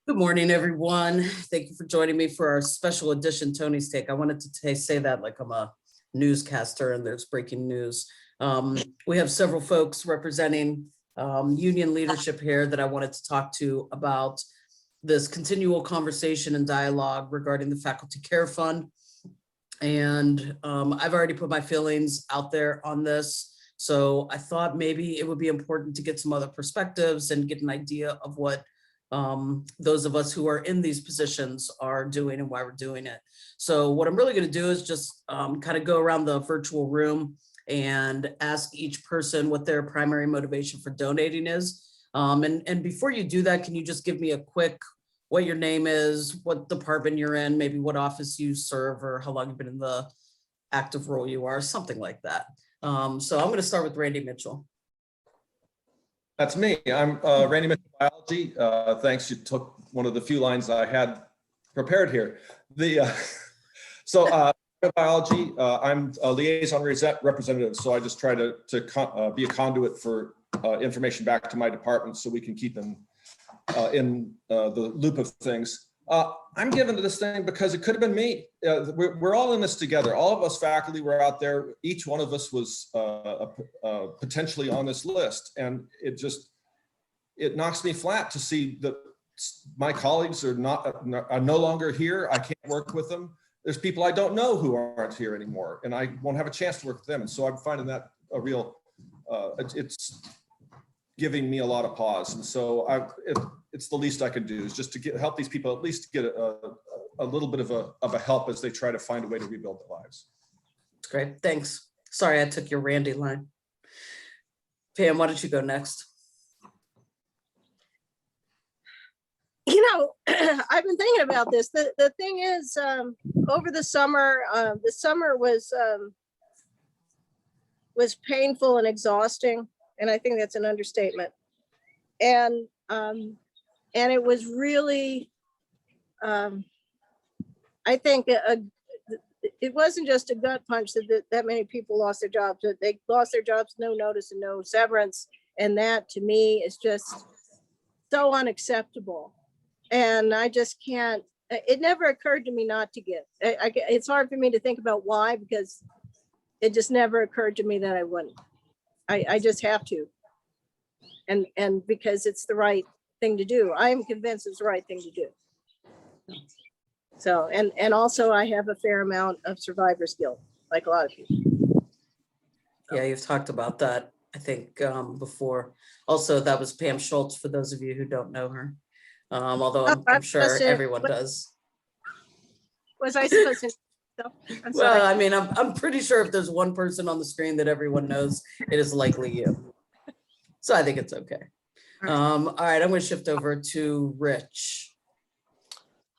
Good morning, everyone. Thank you for joining me for our special edition Tony's Take. I wanted to say that like I'm a newscaster and there's breaking news. We have several folks representing union leadership here that I wanted to talk to about this continual conversation and dialogue regarding the Faculty Care Fund. And I've already put my feelings out there on this. So I thought maybe it would be important to get some other perspectives and get an idea of what those of us who are in these positions are doing and why we're doing it. So what I'm really going to do is just kind of go around the virtual room and ask each person what their primary motivation for donating is. And before you do that, can you just give me a quick, what your name is, what department you're in, maybe what office you serve, or how long you've been in the active role you are, something like that. So I'm going to start with Randy Mitchell. That's me. I'm Randy Mitchell, biology. Thanks, you took one of the few lines I had prepared here. Biology, I'm a liaison representative, so I just try to be a conduit for information back to my department so we can keep them in the loop of things. I'm given to this thing because it could have been me. We're all in this together. All of us faculty were out there. Each one of us was potentially on this list. And it knocks me flat to see that my colleagues are no longer here. I can't work with them. There's people I don't know who aren't here anymore, and I won't have a chance to work with them. And so I'm finding that a real, it's giving me a lot of pause. And so it's the least I can do is just to help these people at least get a little bit of a help as they try to find a way to rebuild their lives. That's great. Thanks. Sorry, I took your Randy line. Pam, why don't you go next? You know, I've been thinking about this. The thing is, over the summer was painful and exhausting, and I think that's an understatement. And it was really, I think it wasn't just a gut punch that many people lost their jobs. That they lost their jobs, no notice and no severance, and that to me is just so unacceptable. And I just can't. It never occurred to me not to give. It's hard for me to think about why, because it just never occurred to me that I wouldn't. I just have to. And because it's the right thing to do. I am convinced it's the right thing to do. So, and also I have a fair amount of survivor's guilt, like a lot of people. Yeah, you've talked about that, I think, before. Also, that was Pam Schultz, for those of you who don't know her. Although I'm sure everyone does. Was I supposed to? Well, I mean, I'm pretty sure if there's one person on the screen that everyone knows, it is likely you. So I think it's okay. All right, I'm going to shift over to Rich.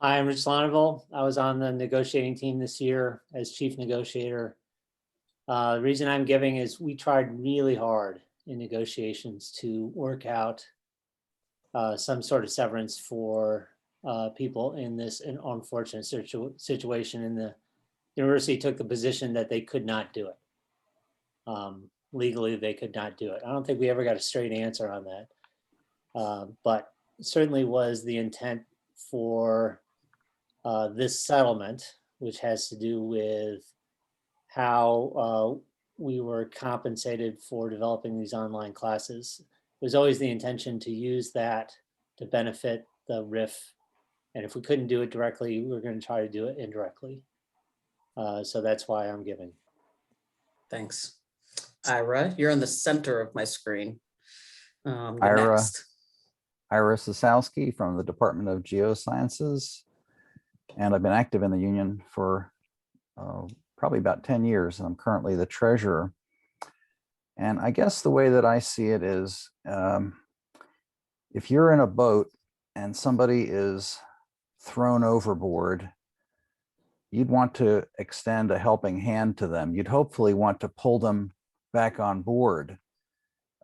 Hi, I'm Rich Loneville. I was on the negotiating team this year as chief negotiator. The reason I'm giving is we tried really hard in negotiations to work out some sort of severance for people in this unfortunate situation. And the university took the position that they could not do it. Legally, they could not do it. I don't think we ever got a straight answer on that. But it certainly was the intent for this settlement, which has to do with how we were compensated for developing these online classes. It was always the intention to use that to benefit the RIF. And if we couldn't do it directly, we were going to try to do it indirectly. So that's why I'm giving. Thanks. Ira, you're in the center of my screen. Ira Sosowski from the Department of Geosciences. And I've been active in the union for probably about 10 years. And I'm currently the treasurer. And I guess the way that I see it is, if you're in a boat and somebody is thrown overboard, you'd want to extend a helping hand to them. You'd hopefully want to pull them back on board.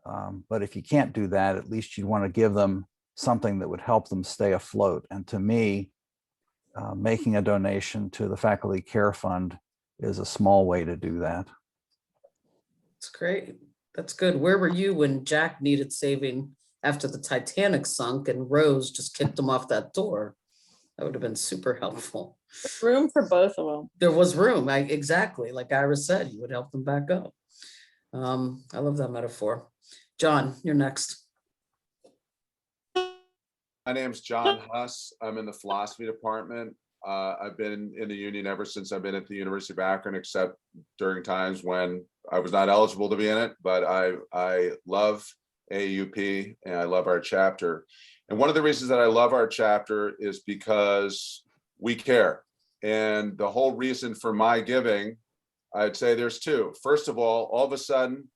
But if you can't do that, at least you'd want to give them something that would help them stay afloat. And to me, making a donation to the Faculty Care Fund is a small way to do that. That's great. That's good. Where were you when Jack needed saving after the Titanic sunk and Rose just kicked them off that door. That would have been super helpful. Room for both of them. There was room, exactly, like Iris said, you would help them back up. I love that metaphor. John, you're next. My name's John Huss. I'm in the philosophy department. I've been in the union ever since I've been at the University of Akron, except during times when I was not eligible to be in it. But I love AUP and I love our chapter. And one of the reasons that I love our chapter is because we care. And the whole reason for my giving, I'd say there's two. First of all of a sudden,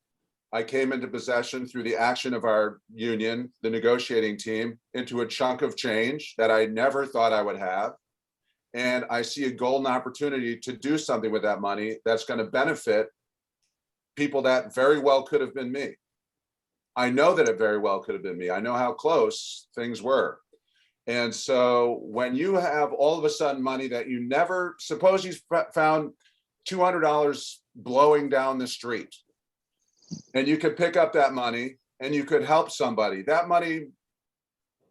I came into possession through the action of our union, the negotiating team, into a chunk of change that I never thought I would have. And I see a golden opportunity to do something with that money that's going to benefit people that very well could have been me. I know that it very well could have been me. I know how close things were. And so when you have all of a sudden money that you never, suppose you found $200 blowing down the street, and you could pick up that money and you could help somebody. That money,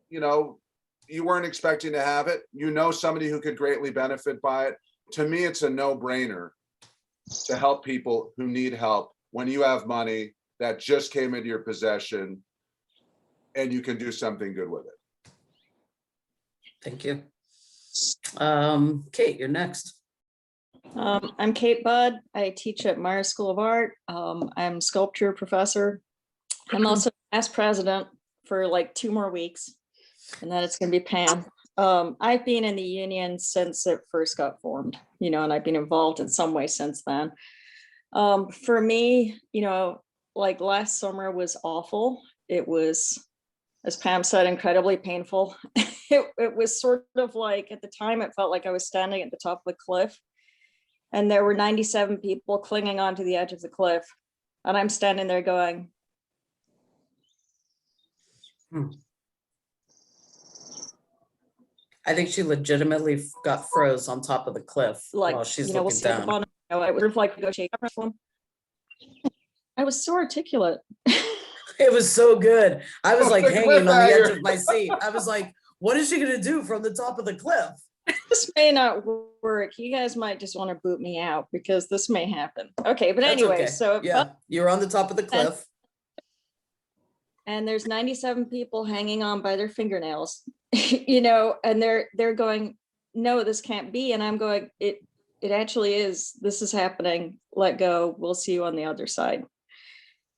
you know, you weren't expecting to have it. You know somebody who could greatly benefit by it. To me, it's a no-brainer to help people who need help when you have money that just came into your possession and you can do something good with it. Thank you. Kate, you're next. I'm Kate Budd. I teach at Myers School of Art. I'm sculpture professor. I'm also past president for like 2 more weeks, and then it's going to be Pam. I've been in the union since it first got formed, you know, and I've been involved in some way since then. For me, you know, like last summer was awful. It was, as Pam said, incredibly painful. It was sort of like, at the time, it felt like I was standing at the top of the cliff. And there were 97 people clinging onto the edge of the cliff. And I'm standing there going, I think she legitimately got froze on top of the cliff like, while she's you know, we'll looking see at the down. bottom. You know, it was sort of like negotiating. I was so articulate. It was so good. I was Oh, like the hanging on the edge cliffhanger. of my seat. I was like, what is she gonna do from the top of the cliff? This may not work. You guys might just want to boot me out because this may happen. Okay, but That's anyway, okay. so Yeah, you're on the top of the cliff. and there's 97 people hanging on by their fingernails, you know, and they're going, no, this can't be. And I'm going, it actually is. This is happening. Let go. We'll see you on the other side.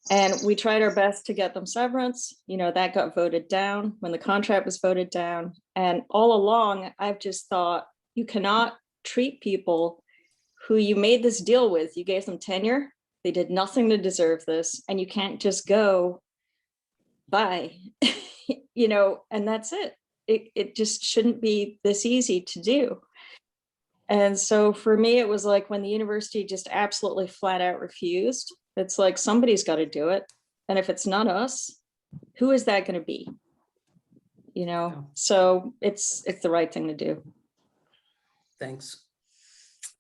And we tried our best to get them severance. You know, that got voted down when the contract was voted down. And all along, I've just thought, you cannot treat people who you made this deal with. You gave them tenure. They did nothing to deserve this. And you can't just go, bye, you know, and that's it. It just shouldn't be this easy to do. And so for me, it was like when the university just absolutely flat out refused. It's like, somebody's got to do it. And if it's not us, who is that going to be? You know, Yeah. so it's the right thing to do. Thanks.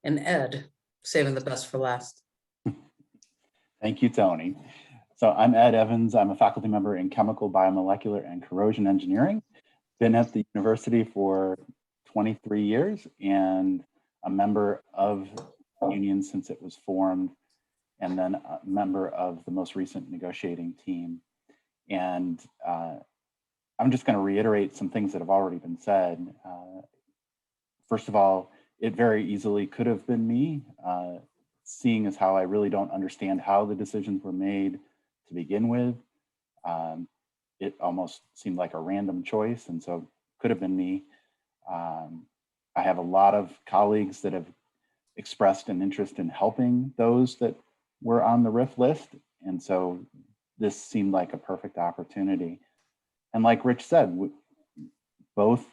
And Ed, saving the best for last. Thank you, Tony. So I'm Ed Evans. I'm a faculty member in chemical, biomolecular, and corrosion engineering. Been at the university for 23 years and a member of the union since it was formed, and then a member of the most recent negotiating team. And I'm just going to reiterate some things that have already been said. First of all, it very easily could have been me, seeing as how I really don't understand how the decisions were made to begin with. It almost seemed like a random choice, and so could have been me. I have a lot of colleagues that have expressed an interest in helping those that were on the RIF list, and so this seemed like a perfect opportunity. And like Rich said, both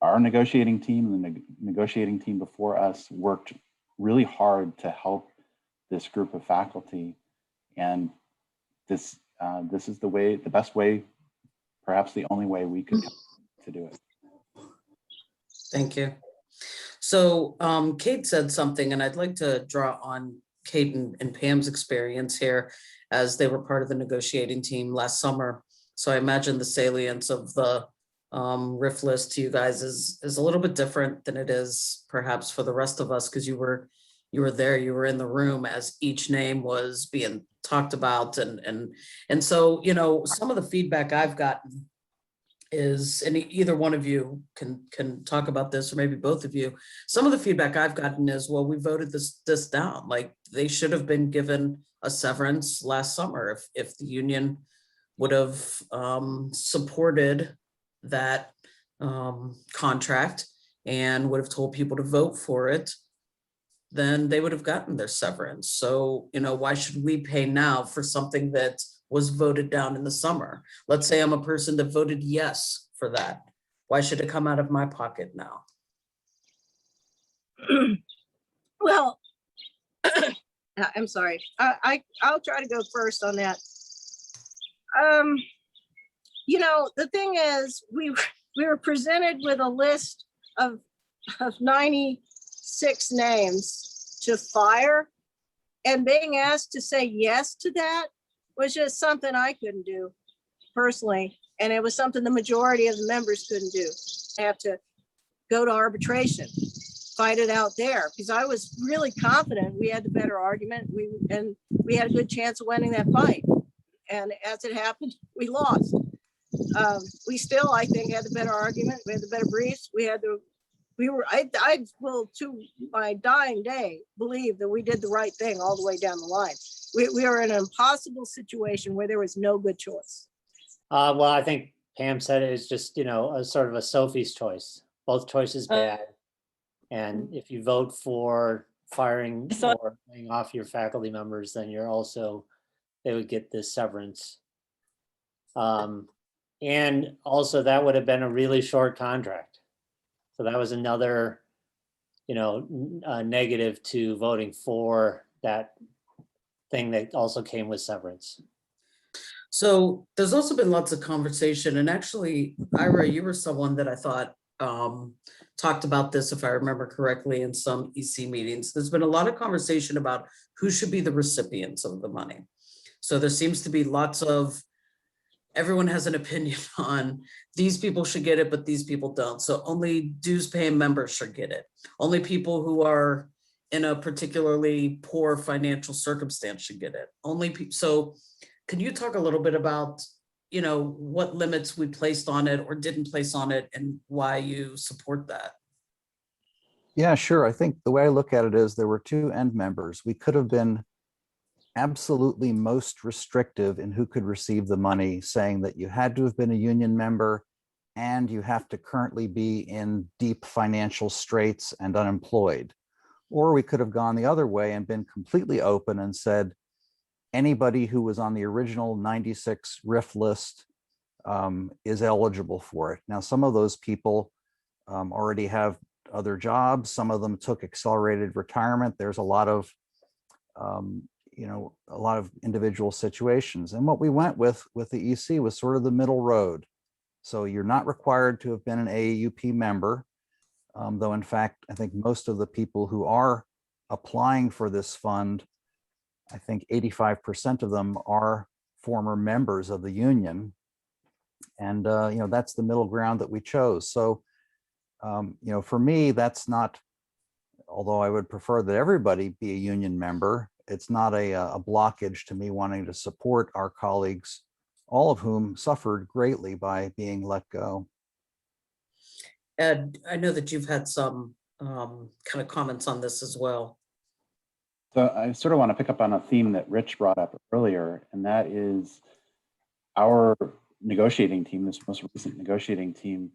our negotiating team and the negotiating team before us worked really hard to help this group of faculty, and this is the best way, perhaps the only way we could to do it. Thank you. So Kate said something, and I'd like to draw on Kate and Pam's experience here as they were part of the negotiating team last summer. So I imagine the salience of the RIF list to you guys is a little bit different than it is perhaps for the rest of us, because you were there, you were in the room as each name was being talked about, and so, you know, some of the feedback I've gotten is, and either one of you can talk about this, or maybe both of you. Some of the feedback I've gotten is, well, we voted this down. Like, they should have been given a severance last summer if the union would have supported that contract and would have told people to vote for it, then they would have gotten their severance. So, you know, why should we pay now for something that was voted down in the summer? Let's say I'm a person that voted yes for that. Why should it come out of my pocket now? Well, I'm sorry. I'll try to go first on that. You know, the thing is, we were presented with a list of 96 names to fire, and being asked to say yes to that was just something I couldn't do personally. And it was something the majority of the members couldn't do. I have to go to arbitration, fight it out there, because I was really confident we had the better argument. We had a good chance of winning that fight. And as it happened, we lost. We still, I think, had the better argument. We had the better briefs. I will, to my dying day, believe that we did the right thing all the way down the line. We are in an impossible situation where there was no good choice. Well, I think Pam said it's just, you know, a sort of a Sophie's choice. Both choices bad. And if you vote for firing or laying off your faculty members, then you're also, they would get this severance. And also that would have been a really short contract. So that was another, you know, negative to voting for that thing that also came with severance. So there's also been lots of conversation, and actually, Ira, you were someone that I thought talked about this, if I remember correctly, in some EC meetings. There's been a lot of conversation about who should be the recipients of the money. So there seems to be lots of, everyone has an opinion on these people should get it, but these people don't. So only dues paying members should get it. Only people who are in a particularly poor financial circumstance should get it. So can you talk a little bit about, you know, what limits we placed on it or didn't place on it and why you support that? Yeah, sure. I think the way I look at it is there were two end members. We could have been absolutely most restrictive in who could receive the money, saying that you had to have been a union member and you have to currently be in deep financial straits and unemployed. Or we could have gone the other way and been completely open and said, anybody who was on the original 96 RIF list is eligible for it. Now, some of those people already have other jobs. Some of them took accelerated retirement. There's a lot of, you know, a lot of individual situations. And what we went with the EC was sort of the middle road. So you're not required to have been an AAUP member, though in fact, I think most of the people who are applying for this fund, I think 85% of them are former members of the union. And, you know, that's the middle ground that we chose. So, you know, for me, that's not, although I would prefer that everybody be a union member, it's not a blockage to me wanting to support our colleagues, all of whom suffered greatly by being let go. Ed, I know that you've had some kind of comments on this as well. So I sort of want to pick up on a theme that Rich brought up earlier, and that is our negotiating team, this most recent negotiating team,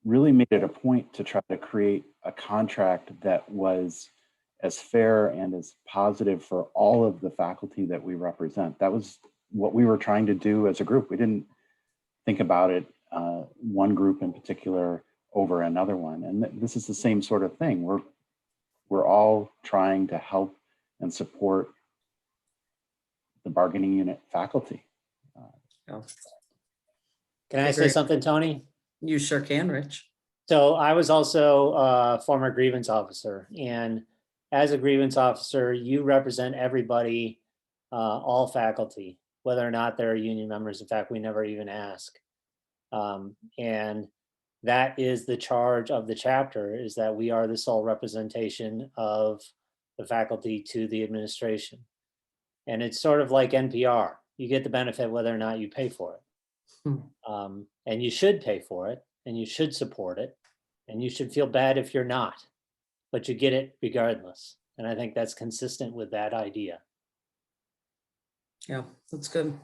really made it a point to try to create a contract that was as fair and as positive for all of the faculty that we represent. That was what we were trying to do as a group. We didn't think about it, one group in particular over another one. And this is the same sort of thing. We're all trying to help and support the bargaining unit faculty. Can I say something, Tony? You sure can, Rich. So I was also a former grievance officer, and as a grievance officer, you represent everybody, all faculty, whether or not they're union members. In fact, we never even ask. And that is the charge of the chapter, is that we are the sole representation of the faculty to the administration. And it's sort of like NPR. You get the benefit whether or not you pay for it. And you should pay for it, and you should support it, and you should feel bad if you're not, but you get it regardless. And I think that's consistent with that idea. Yeah, that's good.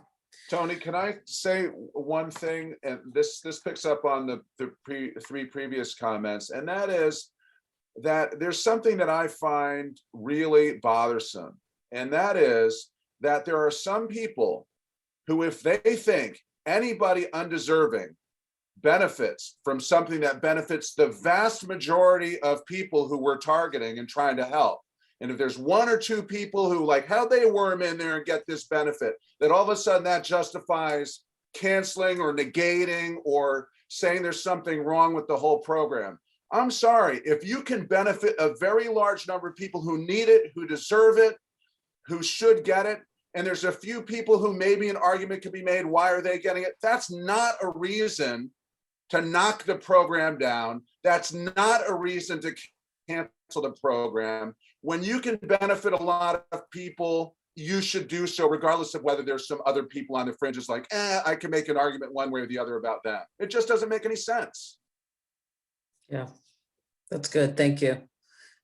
Tony, can I say one thing? And this picks up on the three previous comments, and that is that there's something that I find really bothersome. And that is that there are some people who, if they think anybody undeserving benefits from something that benefits the vast majority of people who we're targeting and trying to help, and if there's one or two people who, like, how they worm in there and get this benefit, that all of a sudden that justifies canceling or negating or saying there's something wrong with the whole program. I'm sorry, if you can benefit a very large number of people who need it, who deserve it, who should get it, and there's a few people who maybe an argument could be made, why are they getting it? That's not a reason to knock the program down. That's not a reason to cancel the program. When you can benefit a lot of people, you should do so, regardless of whether there's some other people on the fringes like, I can make an argument one way or the other about that. It just doesn't make any sense. Yeah, that's good. Thank you.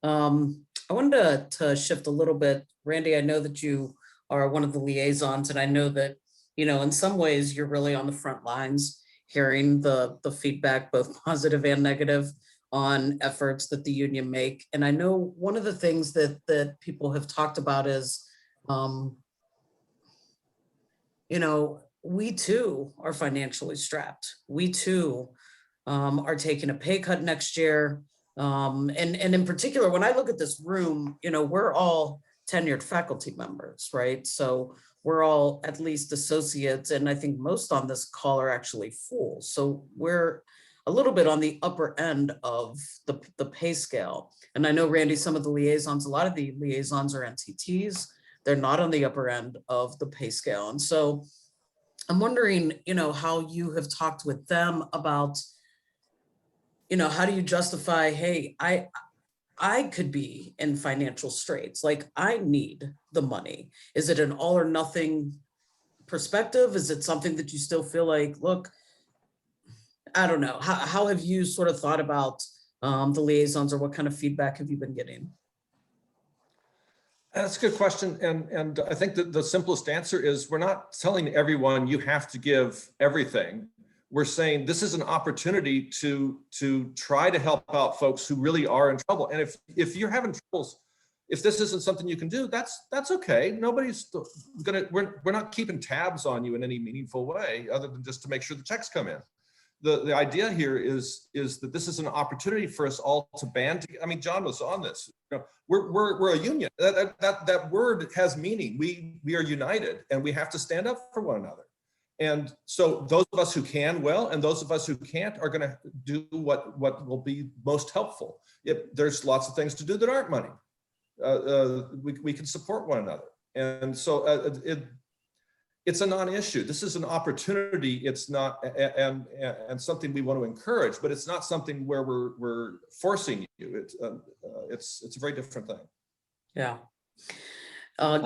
I wanted to shift a little bit. Randy, I know that you are one of the liaisons, and I know that, you know, in some ways you're really on the front lines, hearing the feedback, both positive and negative, on efforts that the union make. And I know one of the things that people have talked about is, you know, we too are financially strapped. We too are taking a pay cut next year. And in particular, when I look at this room, you know, we're all tenured faculty members, right? So we're all at least associates, and I think most on this call are actually full. So we're a little bit on the upper end of the pay scale. And I know, Randy, some of the liaisons, a lot of the liaisons are NTTs. They're not on the upper end of the pay scale. And so I'm wondering, you know, how you have talked with them about, you know, how do you justify, hey, I could be in financial straits, like I need the money. Is it an all or nothing perspective? Is it something that you still feel like, look, I don't know. How have you sort of thought about the liaisons, or what kind of feedback have you been getting? That's a good question. And I think that the simplest answer is we're not telling everyone you have to give everything. We're saying this is an opportunity to try to help out folks who really are in trouble. And if you're having troubles, if this isn't something you can do, that's okay. Nobody's gonna, we're not keeping tabs on you in any meaningful way other than just to make sure the checks come in. The idea here is that this is an opportunity for us all to band together. I mean, John was on this. You know, we're a union. That word has meaning. We are united, and we have to stand up for one another. And so those of us who can well, and those of us who can't, are going to do what will be most helpful. There's lots of things to do that aren't money. We can support one another, and so it's a non-issue. This is an opportunity. It's not, and something we want to encourage, but it's not something where we're forcing you. It's a very different thing. Yeah.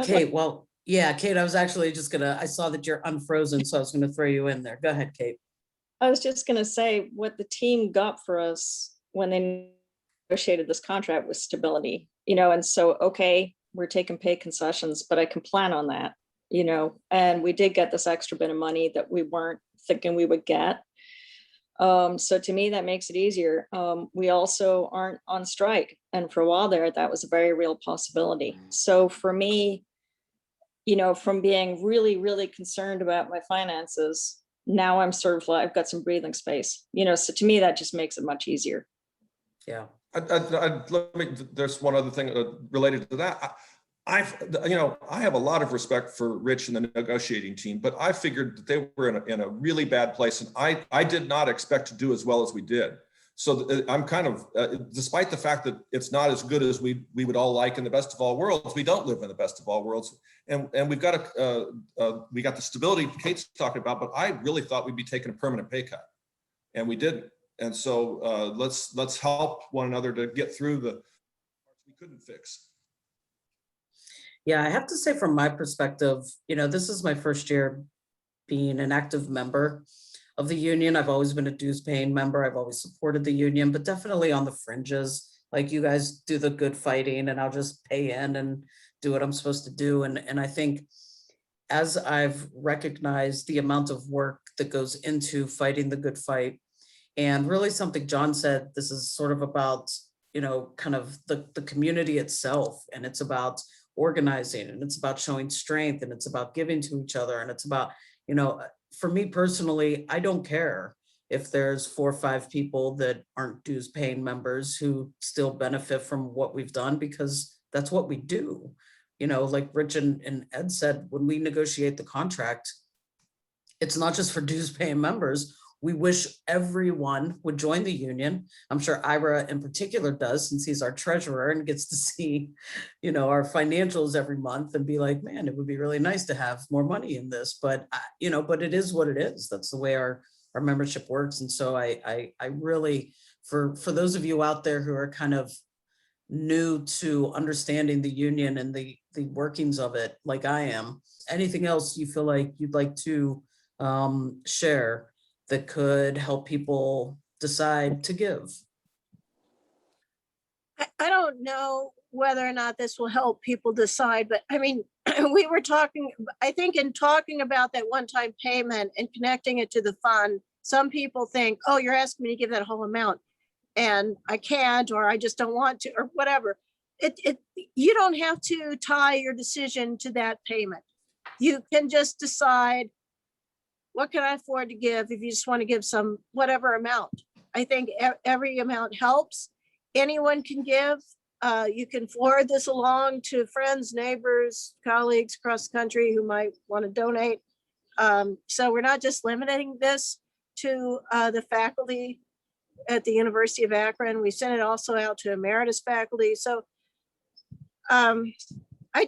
Kate, well, yeah, Kate, I was actually just I saw that you're unfrozen, so I was gonna throw you in there. Go ahead, Kate. I was just going to say what the team got for us when they negotiated this contract was stability, you know, and so, okay, we're taking pay concessions, but I can plan on that, you know, and we did get this extra bit of money that we weren't thinking we would get. So to me, that makes it easier. We also aren't on strike. And for a while there, that was a very real possibility. So for me, you know, from being really, really concerned about my finances, now I'm sort of like, I've got some breathing space, you know, so to me, that just makes it much easier. Yeah. There's one other thing related to that. I have a lot of respect for Rich and the negotiating team, but I figured that they were in a really bad place, and I did not expect to do as well as we did. So I'm kind of, despite the fact that it's not as good as we would all like in the best of all worlds, we don't live in the best of all worlds. And we got the stability Kate's talking about, but I really thought we'd be taking a permanent pay cut, and we didn't. And so let's help one another to get through the parts we couldn't fix. Yeah, I have to say from my perspective, this is my first year being an active member of the union. I've always been a dues paying member. I've always supported the union, but definitely on the fringes. Like, you guys do the good fighting and I'll just pay in and do what I'm supposed to do. And I think as I've recognized the amount of work that goes into fighting the good fight, and really something John said, this is sort of about, kind of the community itself, and it's about organizing, and it's about showing strength, and it's about giving to each other, and it's about, for me personally, I don't care if there's 4 or 5 people that aren't dues paying members who still benefit from what we've done, because that's what we do. Like Rich and Ed said, when we negotiate the contract, it's not just for dues paying members. We wish everyone would join the union. I'm sure Ira in particular does, since he's our treasurer and gets to see, our financials every month and be like, man, it would be really nice to have more money in this. But, but it is what it is. That's the way our membership works. And so I really, for those of you out there who are kind of new to understanding the union and the workings of it, like I am, anything else you feel like you'd like to share that could help people decide to give? I don't know whether or not this will help people decide, but I mean, we were talking, I think in talking about that one-time payment and connecting it to the fund, some people think, oh, you're asking me to give that whole amount and I can't, or I just don't want to, or whatever. You don't have to tie your decision to that payment. You can just decide, what can I afford to give if you just want to give some whatever amount. I think every amount helps. Anyone can give. You can forward this along to friends, neighbors, colleagues across the country who might want to donate. So we're not just limiting this to the faculty at the University of Akron. We sent it also out to emeritus faculty. So I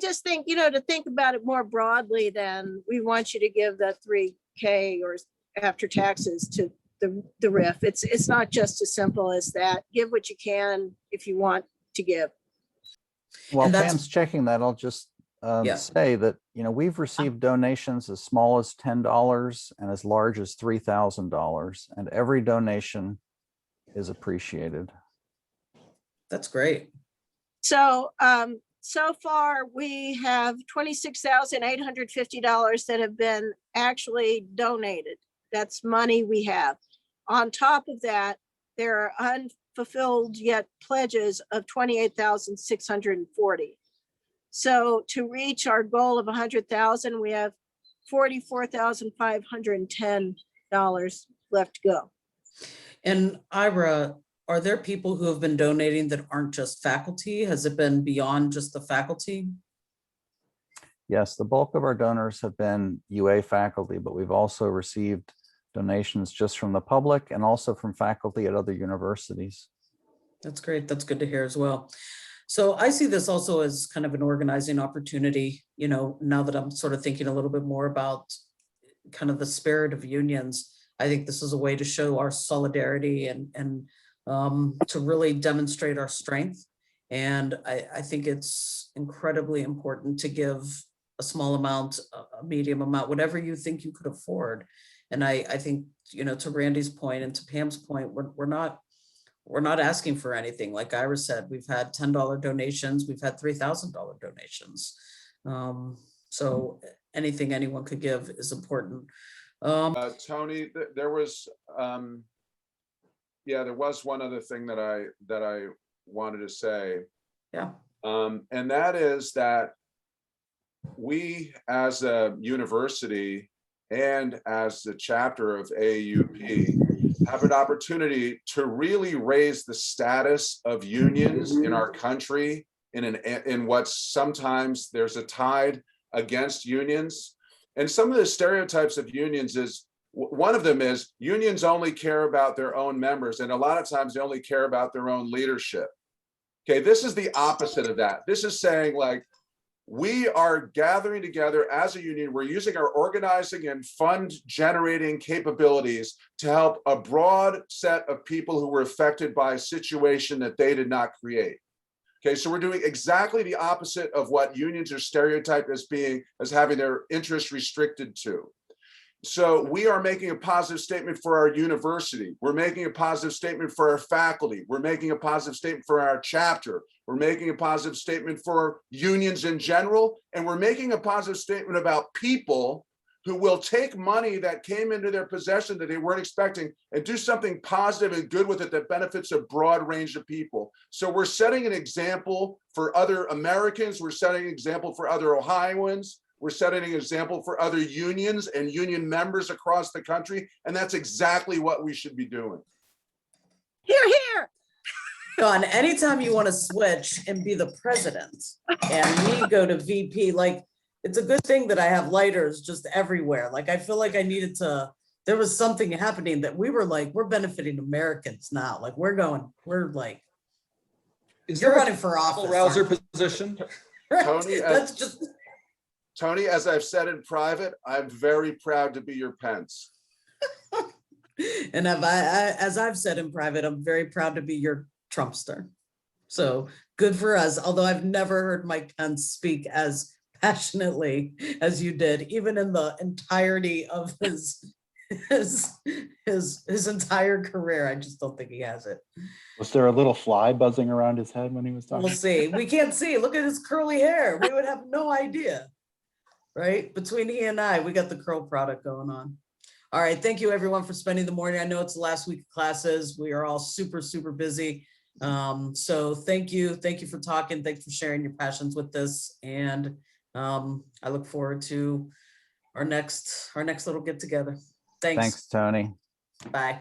just think, to think about it more broadly than we want you to give the $3K or after taxes to the RIF. It's not just as simple as that. Give what you can if you want to give. While And that's- Pam's checking that, I'll just Yeah. say that, we've received donations as small as $10 and as large as $3,000, and every donation is appreciated. That's great. So, so far we have $26,850 that have been actually donated. That's money we have. On top of that, there are unfulfilled yet pledges of $28,640. So to reach our goal of 100,000, we have $44,510 left to go. And Ira, are there people who have been donating that aren't just faculty? Has it been beyond just the faculty? Yes, the bulk of our donors have been UA faculty, but we've also received donations just from the public and also from faculty at other universities. That's great. That's good to hear as well. So I see this also as kind of an organizing opportunity, now that I'm sort of thinking a little bit more about kind of the spirit of unions. I think this is a way to show our solidarity and to really demonstrate our strength. And I think it's incredibly important to give a small amount, a medium amount, whatever you think you could afford. And I think, to Randy's point and to Pam's point, we're not asking for anything. Like Ira said, we've had $10 donations, we've had $3,000 donations. So anything anyone could give is important. Tony, there was one other thing that I wanted to say. Yeah. And that is that we as a university and as the chapter of AAUP have an opportunity to really raise the status of unions in our country in what sometimes there's a tide against unions. And some of the stereotypes of unions is One of them is unions only care about their own members, and a lot of times they only care about their own leadership. Okay, this is the opposite of that. This is saying, like, we are gathering together as a union. We're using our organizing and fund generating capabilities to help a broad set of people who were affected by a situation that they did not create. Okay, so we're doing exactly the opposite of what unions are stereotyped as having their interests restricted to. So we are making a positive statement for our university. We're making a positive statement for our faculty. We're making a positive statement for our chapter. We're making a positive statement for unions in general. And we're making a positive statement about people who will take money that came into their possession that they weren't expecting and do something positive and good with it that benefits a broad range of people. So we're setting an example for other Americans. We're setting an example for other Ohioans. We're setting an example for other unions and union members across the country. And that's exactly what we should be doing. Here, here. John, anytime you want to switch and be the president and me go to VP, like, it's a good thing that I have lighters just everywhere. Like, I feel like I needed to, there was something happening that we were like, we're benefiting Americans now. Like, we're like, Is you're there a running for office. rouser aren't you? position? Tony, That's just, Tony, as I've said in private, I'm very proud to be your Pence. and as I've said in private, I'm very proud to be your Trumpster. So good for us. Although I've never heard Mike Pence speak as passionately as you did, even in the entirety of his entire career. I just don't think he has it. Was there a little fly buzzing around his head when he was talking? We'll see. We can't see. Look at his curly hair. We would have no idea. Right? Between he and I, we got the curl product going on. All right. Thank you everyone for spending the morning. I know it's the last week of classes. We are all super, super busy. So thank you. Thank you for talking. Thanks for sharing your passions with this. And I look forward to our next little get together. Thanks. Thanks, Tony. Bye.